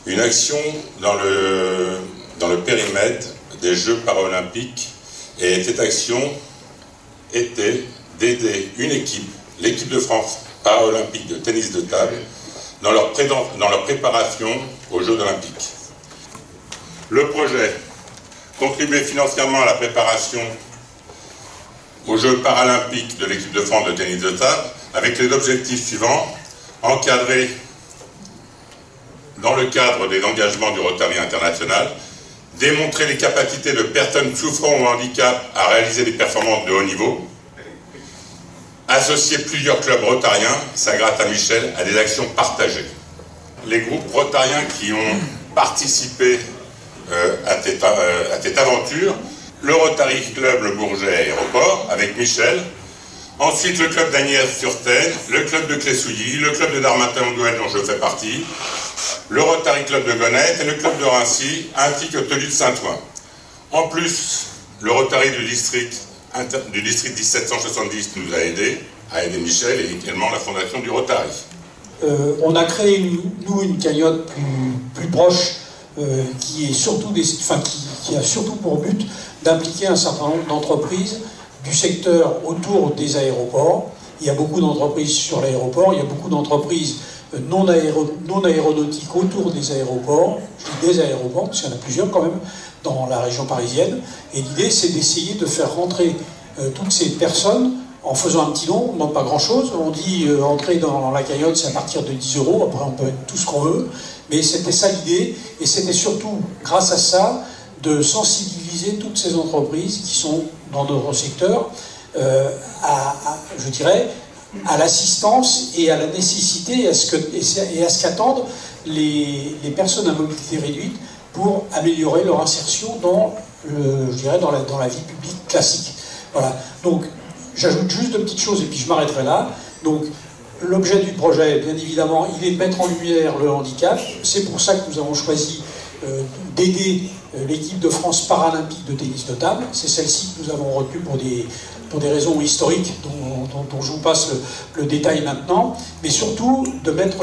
une action dans le périmètre des Jeux paralympiques, et cette action était d'aider une équipe, l'équipe de France paralympique de tennis de table, dans leur préparation aux Jeux olympiques. Le projet contribuait financièrement à la préparation aux Jeux paralympiques de l'équipe de France de tennis de table, avec les objectifs suivants: encadrer, dans le cadre des engagements du Rotary International, démontrer les capacités de personnes souffrant ou handicap à réaliser des performances de haut niveau, associer plusieurs clubs rotariens, ça grâce à Michel, à des actions partagées. Les groupes rotariens qui ont participé à cette aventure: le Rotary Club Le Bourget Aéroport avec Michel, ensuite le club d'Agnières-sur-Seine, le club de Clessouilly, le club de Darmatin-Douel dont je fais partie, le Rotary Club de Gonesse et le club de Rincy, ainsi que celui de Saint-Ouen. En plus, le Rotary du district 1770 nous a aidé Michel, et également la fondation du Rotary. On a créé, nous, une cagnotte plus proche, qui a surtout pour but d'impliquer un certain nombre d'entreprises du secteur autour des aéroports. Il y a beaucoup d'entreprises sur l'aéroport, il y a beaucoup d'entreprises non aéronautiques autour des aéroports. Je dis des aéroports, parce qu'il y en a plusieurs quand même dans la région parisienne. Et l'idée, c'est d'essayer de faire rentrer toutes ces personnes en faisant un petit don, non pas grand-chose. On dit entrer dans la cagnotte, c'est à partir de 10 €. Après, on peut être tout ce qu'on veut. Mais c'était ça l'idée. Et c'était surtout, grâce à ça, de sensibiliser toutes ces entreprises qui sont dans d'autres secteurs je dirais, à l'assistance et à la nécessité et à ce qu'attendent les personnes à mobilité réduite pour améliorer leur insertion dans la vie publique classique. Voilà. Donc, j'ajoute juste deux petites choses et puis je m'arrêterai là. Donc, l'objet du projet, bien évidemment, il est de mettre en lumière le handicap. C'est pour ça que nous avons choisi d'aider l'équipe de France paralympique de tennis de table. C'est celle-ci que nous avons retenue pour des raisons historiques dont je vous passe le détail maintenant, mais surtout de mettre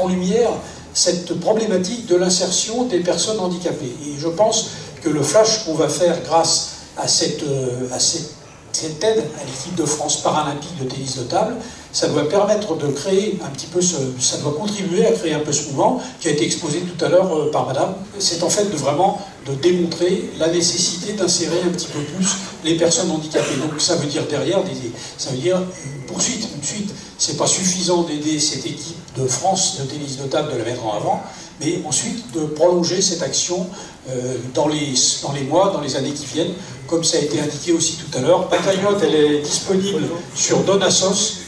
en lumière cette problématique de l'insertion des personnes handicapées. Et je pense que le flash qu'on va faire grâce à cette aide à l'équipe de France paralympique de tennis de table, ça doit permettre de créer un petit peu ça doit contribuer à créer un peu ce mouvement qui a été exposé tout à l'heure par madame. C'est en fait de démontrer la nécessité d'insérer un petit peu plus les personnes handicapées. Donc ça veut dire derrière, ça veut dire une poursuite, une suite. C'est pas suffisant d'aider cette équipe de France de tennis de table, de la mettre en avant, mais ensuite de prolonger cette action dans les mois, dans les années qui viennent, comme ça a été indiqué aussi tout à l'heure. La cagnotte, elle est disponible sur Donasos,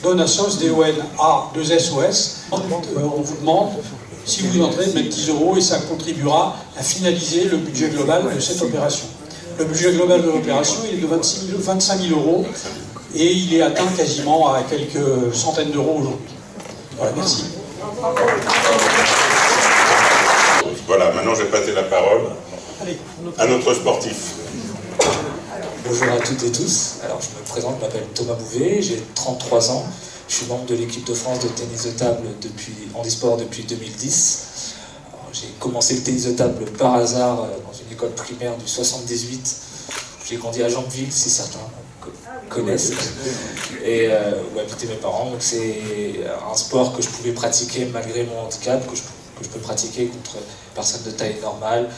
D-O-N-A-2-S-O-S. On vous demande, si vous entrez, de mettre 10 € et ça contribuera à finaliser le budget global de cette opération. Le budget global de l'opération, il est de 25 000 € et il est atteint quasiment à quelques centaines d'euros aujourd'hui. Voilà, merci. Voilà, maintenant je vais passer la parole à notre sportif. Bonjour à toutes et tous. Alors je me présente, je m'appelle Thomas Bouvet, j'ai 33 ans. Je suis membre de l'équipe de France de tennis de table handisport depuis 2010. J'ai commencé le tennis de table par hasard dans une école primaire du 78. J'ai grandi à Jambeville, si certains connaissent, et où habitaient mes parents. Donc c'est un sport que je pouvais pratiquer malgré mon handicap, que je peux pratiquer contre personnes de taille normale,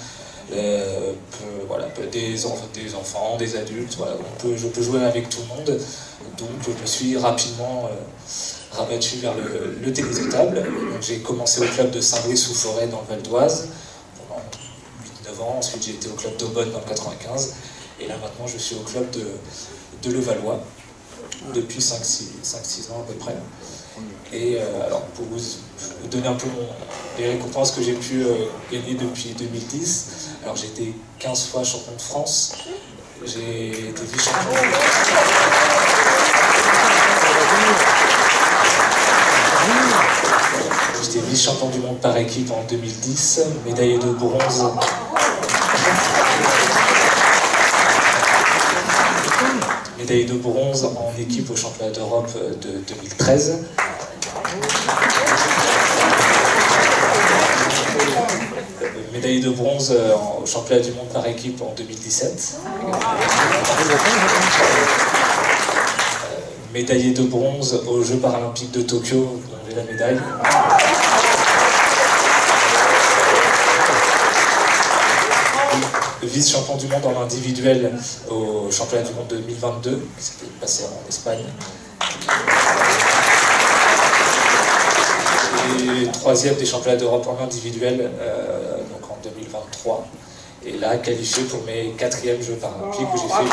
des enfants, des adultes. Voilà. Je peux jouer avec tout le monde. Donc je me suis rapidement rabattu vers le tennis de table. J'ai commencé au club de Saint-Brice-sous-Forêt dans le Val d'Oise pendant 8-9 ans. Ensuite j'ai été au club d'Aubonne dans le 95. Et là maintenant je suis au club de Levallois depuis 5-6 ans à peu près. Et alors pour vous donner un peu les récompenses que j'ai pu gagner depuis 2010, alors j'ai été 15 fois champion de France, j'ai été vice-champion J'étais vice-champion du monde par équipe en 2010, médaillé de bronze. Médaille de bronze en équipe au championnat d'Europe de 2013. médaillé de bronze au championnat du monde par équipe en 2017. Médaillé de bronze aux Jeux paralympiques de Tokyo, dont j'ai la médaille. Vice-champion du monde en individuel au championnat du monde 2022, qui s'était passé en Espagne. Et troisième des championnats d'Europe en individuel, donc en 2023. Et là, qualifié pour mes 4e Jeux paralympiques où j'ai fait...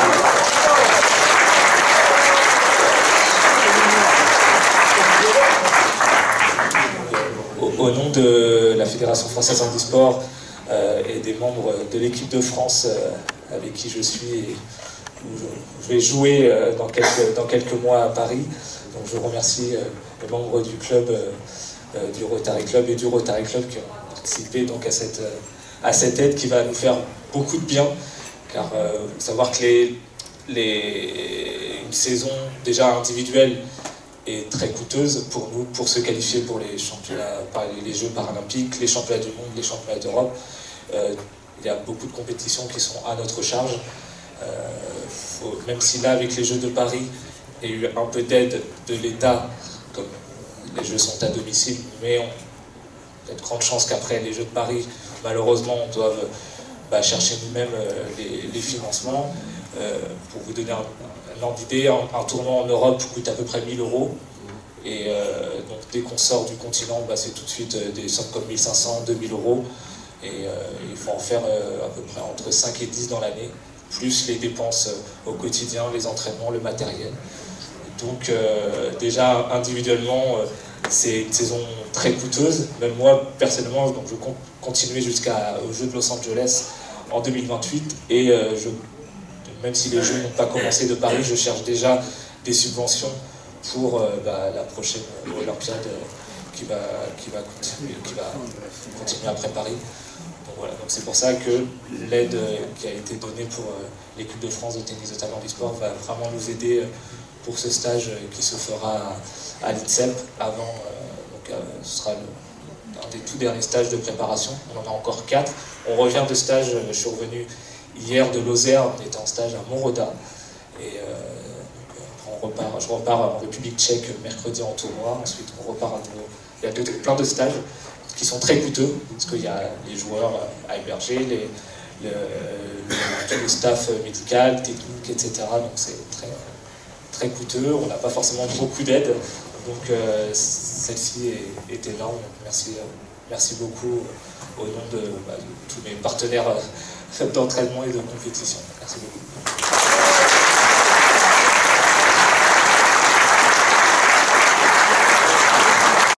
Au nom de la Fédération française handisport et des membres de l'équipe de France avec qui je suis et où je vais jouer dans quelques mois à Paris. Donc je remercie les membres du club, du Rotary Club et du Rotary Club qui ont participé donc à cette aide qui va nous faire beaucoup de bien, car savoir que une saison déjà individuelle est très coûteuse pour nous, pour se qualifier pour les championnats, les Jeux paralympiques, les championnats du monde, les championnats d'Europe. Il y a beaucoup de compétitions qui sont à notre charge. Même si là, avec les Jeux de Paris, il y a eu un peu d'aide de l'État, comme les Jeux sont à domicile, mais on a de grandes chances qu'après les Jeux de Paris, malheureusement, on doive chercher nous-mêmes les financements. Pour vous donner un ordre d'idée, un tournoi en Europe coûte à peu près 1 000 €. Et donc dès qu'on sort du continent, c'est tout de suite des sommes comme 1 500, 2 000 €. Et il faut en faire à peu près entre 5 et 10 dans l'année, plus les dépenses au quotidien, les entraînements, le matériel. Donc déjà individuellement, c'est une saison très coûteuse. Même moi, personnellement, donc, je compte continuer jusqu'aux Jeux de Los Angeles en 2028. Et même si les Jeux n'ont pas commencé de Paris, je cherche déjà des subventions pour la prochaine Olympiade qui va continuer après Paris. Donc voilà, donc c'est pour ça que l'aide qui a été donnée pour l'équipe de France de tennis de table handisport va vraiment nous aider pour ce stage qui se fera à l'INSEP avant, ce sera un des tout derniers stages de préparation. On en a encore 4. On revient de stage, je suis revenu hier de Lozère, on était en stage à Montroda. Et je repars en République tchèque mercredi en tournoi. Ensuite, on repart à nouveau. Il y a plein de stages qui sont très coûteux, parce qu'il y a les joueurs à héberger, tout le staff médical, technique, etc. Donc c'est très, très coûteux. On n'a pas forcément beaucoup d'aide. Donc celle-ci est énorme. Merci beaucoup au nom de tous mes partenaires d'entraînement et de compétition. Merci beaucoup.